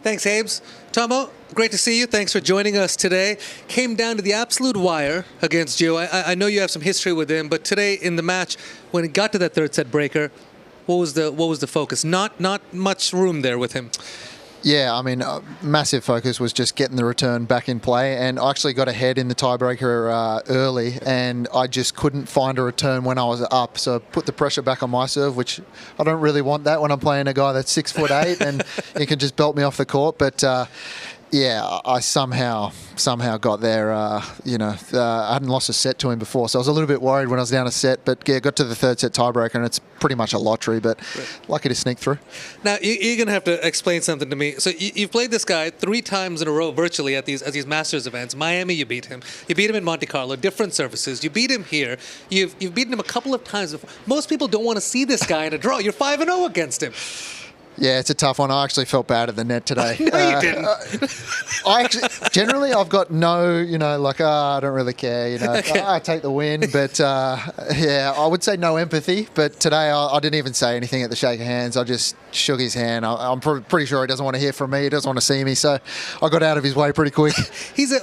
Thanks, Habes. Tomo, great to see you. Thanks for joining us today. Came down to the absolute wire against you. I know you have some history with him, but today in the match, when it got to that third set breaker, what was the focus? Not much room there with him. Yeah, I mean, massive focus was just getting the return back in play, and I actually got ahead in the tiebreaker early, and I just couldn't find a return when I was up, so I put the pressure back on my serve, which I don't really want that when I'm playing a guy that's 6'8" and he can just belt me off the court, but yeah, I somehow got there. I hadn't lost a set to him before, so I was a little bit worried when I was down a set. But yeah, got to the third set tiebreaker, and it's pretty much a lottery. But lucky to sneak through. Now you're gonna have to explain something to me. So you've played this guy 3 times in a row, virtually at these Masters events. Miami, you beat him. You beat him in Monte Carlo. Different surfaces. You beat him here. You've beaten him a couple of times before. Most people don't want to see this guy in a draw. You're 5-0 against him. Yeah, it's a tough one. I actually felt bad at the net today. No, you didn't. Generally, I've got no, I don't really care. Okay. I take the win, but yeah, I would say no empathy. But today, I didn't even say anything at the shake of hands. I just shook his hand. I'm pretty sure he doesn't want to hear from me. He doesn't want to see me, so I got out of his way pretty quick. He's a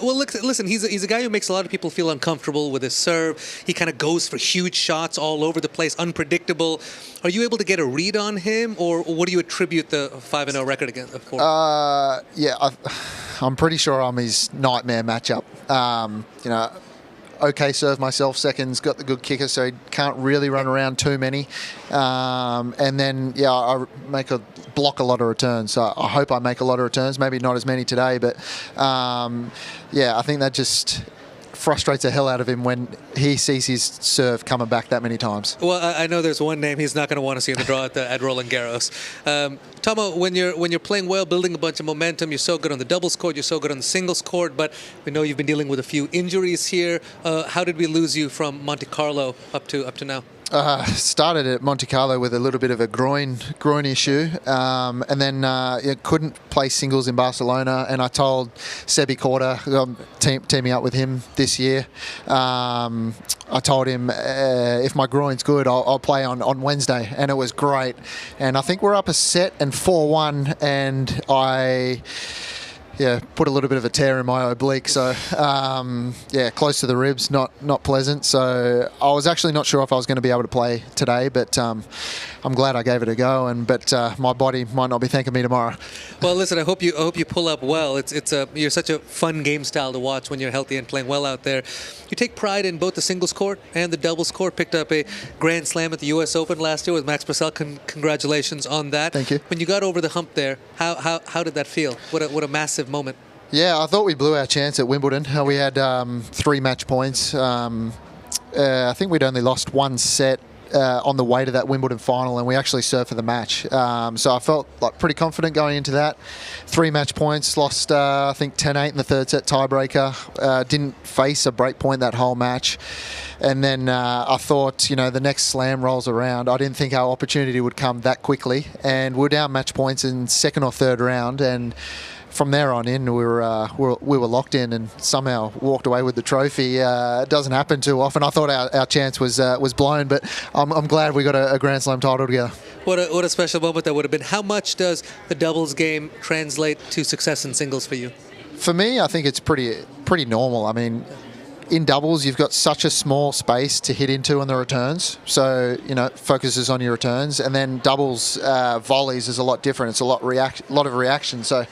guy who makes a lot of people feel uncomfortable with his serve. He kind of goes for huge shots all over the place, unpredictable. Are you able to get a read on him, or what do you attribute the 5-0 record against for? Yeah, I'm pretty sure I'm his nightmare matchup. Okay serve myself, seconds, got the good kicker, so he can't really run around too many. And then, yeah, I block a lot of returns, so I hope I make a lot of returns, maybe not as many today, but yeah, I think that just frustrates the hell out of him when he sees his serve coming back that many times. Well, I know there's one name he's not going to want to see in the draw at Roland Garros. Tomo, when you're playing well, building a bunch of momentum, you're so good on the doubles court, you're so good on the singles court, but we know you've been dealing with a few injuries here. How did we lose you from Monte Carlo up to now? Started at Monte Carlo with a little bit of a groin issue, and then couldn't play singles in Barcelona. And I told Sebi Korda, I'm teaming up with him this year. I told him if my groin's good, I'll play on Wednesday, and it was great. And I think we're up a set and 4-1, and I put a little bit of a tear in my oblique, so close to the ribs, not pleasant. So I was actually not sure if I was going to be able to play today, but I'm glad I gave it a go. But my body might not be thanking me tomorrow. Well, listen, I hope you pull up well. You're such a fun game style to watch when you're healthy and playing well out there. You take pride in both the singles court and the doubles court. Picked up a Grand Slam at the U.S. Open last year with Max Purcell. Congratulations on that. Thank you. When you got over the hump there, how did that feel? What a massive moment. Yeah, I thought we blew our chance at Wimbledon. We had 3 match points. I think we'd only lost 1 set on the way to that Wimbledon final, and we actually served for the match. So I felt like pretty confident going into that. 3 match points, lost I think 10-8 in the third set tiebreaker. Didn't face a break point that whole match. And then I thought, the next slam rolls around. I didn't think our opportunity would come that quickly, and we're down match points in second or third round, and from there on in, we were locked in and somehow walked away with the trophy. It doesn't happen too often. I thought our chance was blown, but I'm glad we got a Grand Slam title together. What a special moment that would have been. How much does the doubles game translate to success in singles for you? For me, I think it's pretty normal. I mean, in doubles, you've got such a small space to hit into on the returns. So, focuses on your returns. And then doubles volleys is a lot different. It's a lot of reaction. So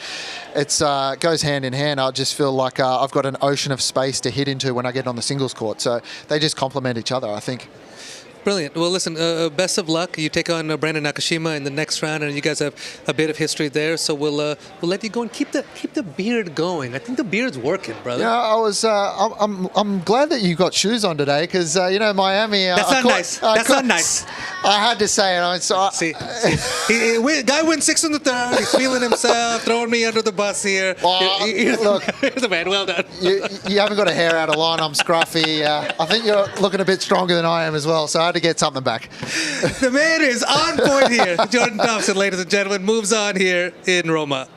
it goes hand in hand. I just feel like I've got an ocean of space to hit into when I get on the singles court. So they just complement each other, I think. Brilliant. Well, listen, best of luck. You take on Brandon Nakashima in the next round, and you guys have a bit of history there. So we'll let you go and keep the beard going. I think the beard's working, brother. Yeah, I'm glad that you got shoes on today because Miami. That's not nice. That's not nice. I had to say it. See, guy wins 6 in the third. He's feeling himself, throwing me under the bus here. Look, the man. Well done. You haven't got a hair out of line. I'm scruffy. I think you're looking a bit stronger than I am as well. So I had to get something back. The man is on point here. Jordan Thompson, ladies and gentlemen, moves on here in Roma.